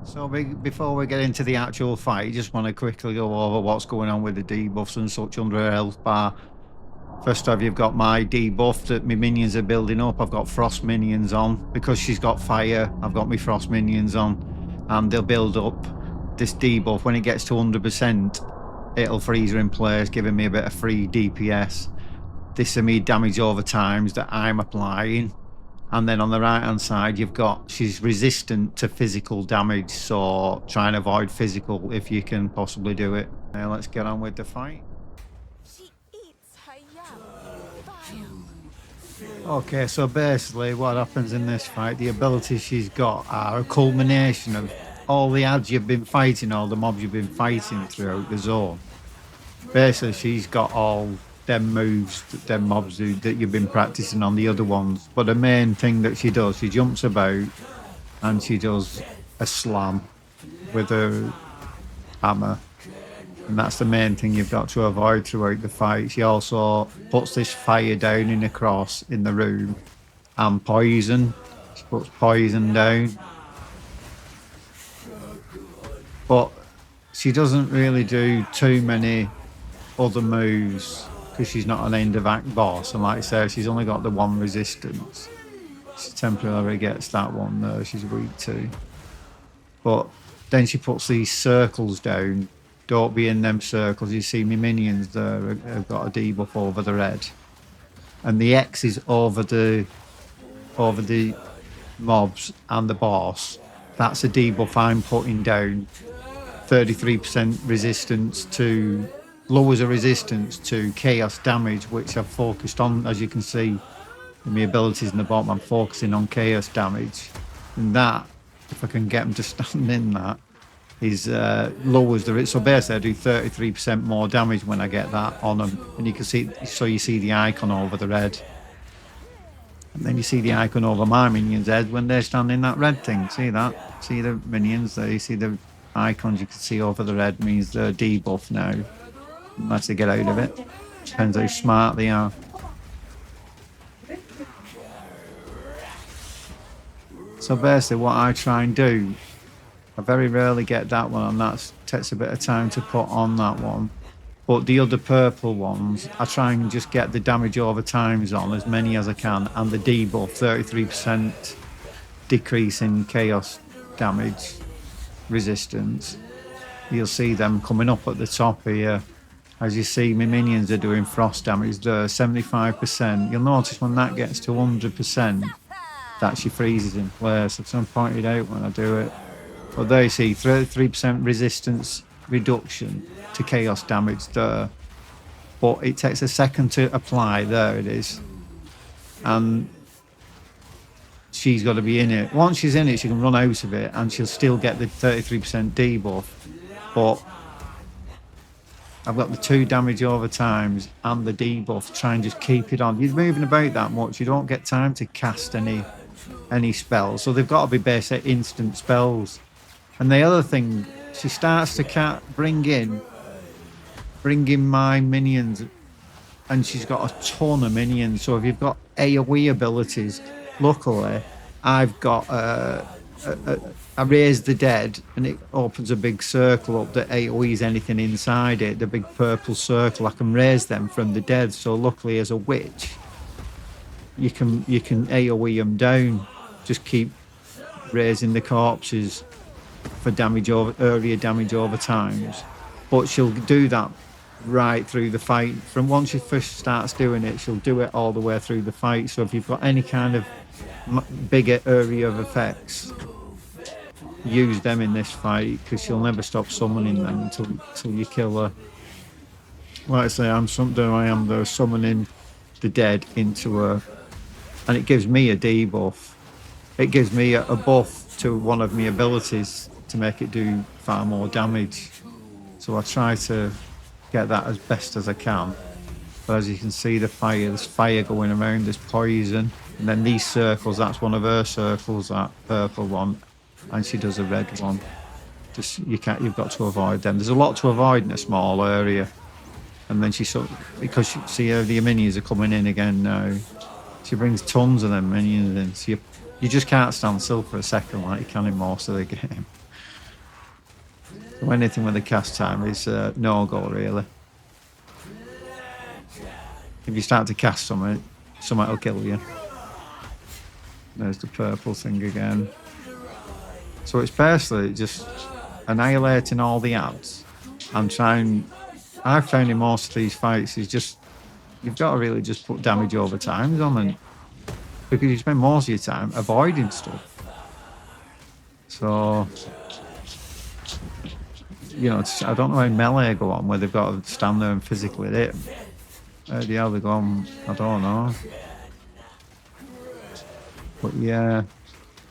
So before we get into the actual fight, just want to quickly go over what's going on with the debuffs and such under her health bar. First off, you've got my debuff that my minions are building up. I've got frost minions on. Because she's got fire, I've got my frost minions on. And they'll build up this debuff. When it gets to 100%, it'll freeze her in place, giving me a bit of free DPS. This is me damage over times that I'm applying. And then on the right hand side, she's resistant to physical damage. So try and avoid physical if you can possibly do it. Now let's get on with the fight. She eats her young. Okay, so basically what happens in this fight, the abilities she's got are a culmination of all the ads you've been fighting, all the mobs you've been fighting throughout the zone. Basically, she's got all them moves, them mobs that you've been practicing on the other ones. But the main thing that she does, she jumps about and she does a slam with her hammer. And that's the main thing you've got to avoid throughout the fight. She also puts this fire down in a cross in the room and poison. She puts poison down. But she doesn't really do too many other moves because she's not an end of act boss. And like I said, she's only got the one resistance. She temporarily gets that one though, she's weak to. But then she puts these circles down. Don't be in them circles. You see me minions there have got a debuff over the red. And the X is over the mobs and the boss. That's a debuff I'm putting down. 33% resistance to lowers a resistance to chaos damage, which I've focused on, as you can see in my abilities in the bottom. I'm focusing on chaos damage, and that, if I can get them to stand in that, is lowers the. So basically, I do 33% more damage when I get that on them, and you can see. So you see the icon over the red, and then you see the icon over my minions' head when they're standing in that red thing. See that? See the minions there? You see the icons you can see over the red means they're debuff now. Unless they get out of it. Depends how smart they are. So basically what I try and do, I very rarely get that one, and that takes a bit of time to put on that one. But the other purple ones, I try and just get the damage over times on, as many as I can, and the debuff, 33% decrease in chaos damage resistance. You'll see them coming up at the top here. As you see, my minions are doing frost damage there, 75%. You'll notice when that gets to 100%, that she freezes in place. That's what I pointed out when I do it. But there you see, 33% resistance reduction to chaos damage there. But it takes a second to apply. There it is. And she's got to be in it. Once she's in it, she can run out of it, and she'll still get the 33% debuff. But I've got the 2 damage over times and the debuff. Try and just keep it on. You're moving about that much, you don't get time to cast any spells. So they've got to be basic instant spells. And the other thing, she starts to bring in my minions, and she's got a ton of minions. So if you've got AoE abilities, luckily I've got I raise the dead, and it opens a big circle up that AoEs anything inside it, the big purple circle. I can raise them from the dead. So luckily, as a witch, you can AoE them down. Just keep raising the corpses for earlier damage over times. But she'll do that right through the fight. From once she first starts doing it, she'll do it all the way through the fight. So if you've got any kind of bigger area of effects, use them in this fight, because she'll never stop summoning them until you kill her. Like I say, I am though summoning the dead into her, and it gives me a debuff. It gives me a buff to one of my abilities to make it do far more damage. So I try to get that as best as I can. But as you can see, there's fire going around, there's poison, and then these circles, that's one of her circles, that purple one, and she does a red one. You've got to avoid them. There's a lot to avoid in a small area. And then because you see how the minions are coming in again now, she brings tons of them minions in. So you just can't stand still for a second like you can in most of the game. So anything with a cast time is no go really. If you start to cast something will kill you. There's the purple thing again. So it's basically just annihilating all the ads and trying. I've found in most of these fights is just you've got to really just put damage over times on them because you spend most of your time avoiding stuff. So I don't know how melee go on where they've got to stand there and physically hit. The other go on, I don't know. But yeah,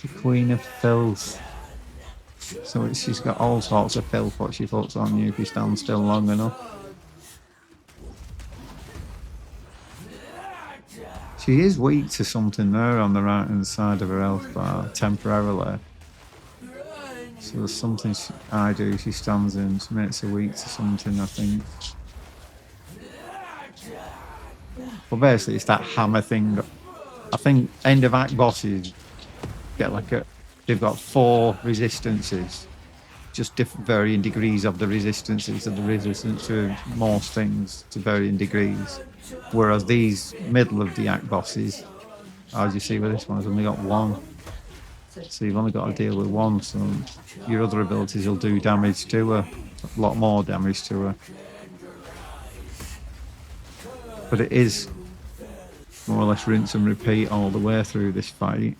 the Queen of Filth. So she's got all sorts of filth what she puts on you if you stand still long enough. She is weak to something there on the right hand side of her health bar temporarily. So there's something I do, she stands in, she makes her weak to something, I think. But basically it's that hammer thing. I think end of act bosses get they've got 4 resistances, just different varying degrees of the resistances, of the resistance to most things to varying degrees. Whereas these middle of the act bosses, as you see with this one, has only got 1. So you've only got to deal with 1, so your other abilities will do damage to her, a lot more damage to her. But it is more or less rinse and repeat all the way through this fight.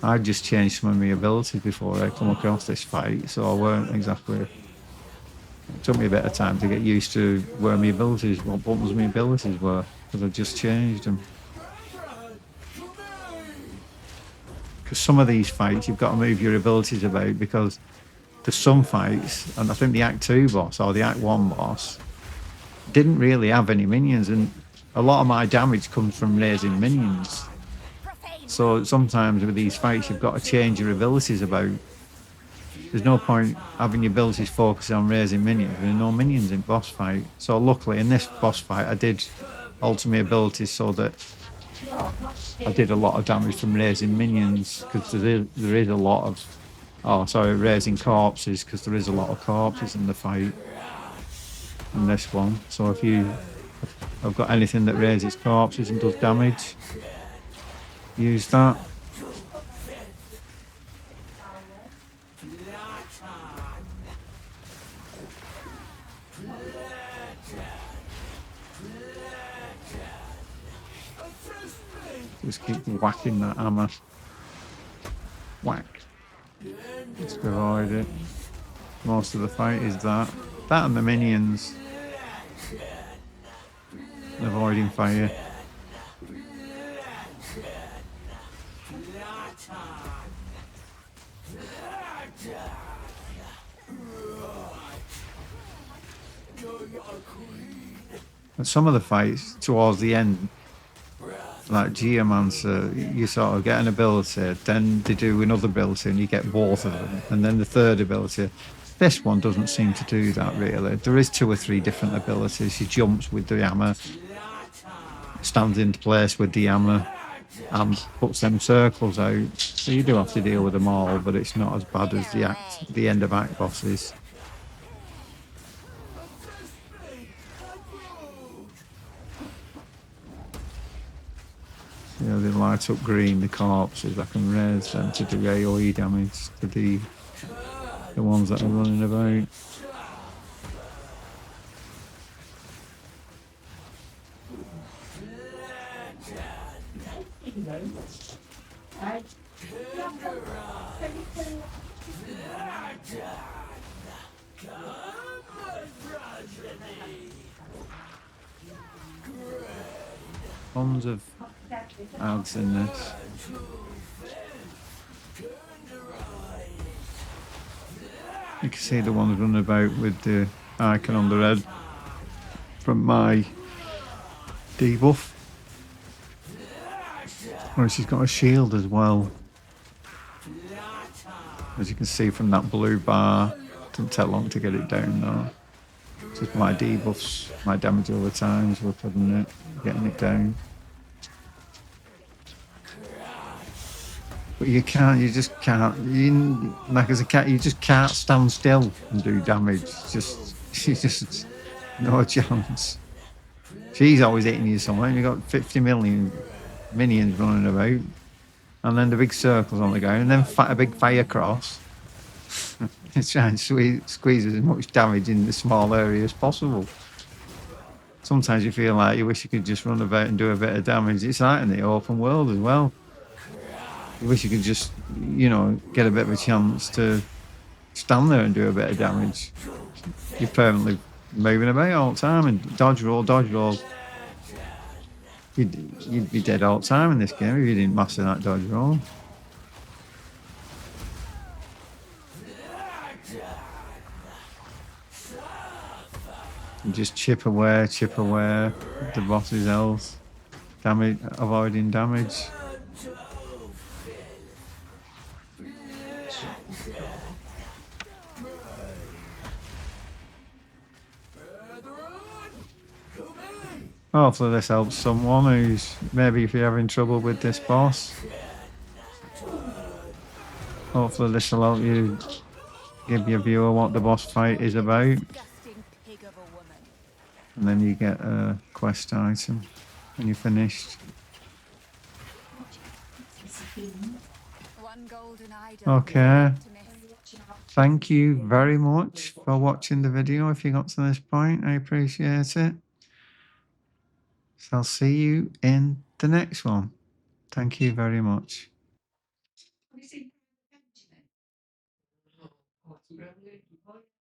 I just changed some of my abilities before I come across this fight, so I weren't exactly. It took me a bit of time to get used to where my abilities, what buttons my abilities were, because I just changed them. Because some of these fights, you've got to move your abilities about because there's some fights, and I think the Act 2 boss or the Act 1 boss didn't really have any minions, and a lot of my damage comes from raising minions. So sometimes with these fights, you've got to change your abilities about. There's no point having your abilities focused on raising minions. There are no minions in boss fight. So luckily in this boss fight, I did alter my abilities so that I did a lot of damage from raising minions because there is a lot of. Raising corpses because there is a lot of corpses in the fight in this one. So if I've got anything that raises corpses and does damage, use that. Just keep whacking that hammer. Whack. Just avoid it. Most of the fight is that. That and the minions. Avoiding fire. And some of the fights towards the end, like Geomancer, you sort of get an ability, then they do another ability and you get both of them, and then the third ability. This one doesn't seem to do that really. There is 2 or 3 different abilities. She jumps with the hammer, stands into place with the hammer, and puts them circles out. So you do have to deal with them all, but it's not as bad as the end of act bosses. Yeah, they light up green, the corpses. I can raise them to do AoE damage to the ones that are running about. Tons of ads in this. You can see the ones running about with the icon on the head from my debuff. Oh, she's got a shield as well. As you can see from that blue bar, didn't take long to get it down though. Just my debuffs, my damage over times, we're putting it, getting it down. But you can't. You just can't. You, like as a cat, you just can't stand still and do damage. Just, you just no chance. She's always hitting you somewhere. You've got 50 million minions running about, and then the big circles on the ground, and then a big fire cross. It's trying to squeeze as much damage in the small area as possible. Sometimes you feel like you wish you could just run about and do a bit of damage. It's like in the open world as well. You wish you could just, you know, get a bit of a chance to stand there and do a bit of damage. You're permanently moving about all the time and dodge roll, dodge roll. You'd be dead all the time in this game if you didn't master that dodge roll. You just chip away the boss's health, damage, avoiding damage. Hopefully this helps someone who's maybe if you're having trouble with this boss. Hopefully this will help you give your viewer what the boss fight is about. Disgusting pig of a woman. And then you get a quest item when you're finished. One golden idol. Okay. To miss. Thank you very much for watching the video. If you got to this point, I appreciate it. So I'll see you in the next one. Thank you very much.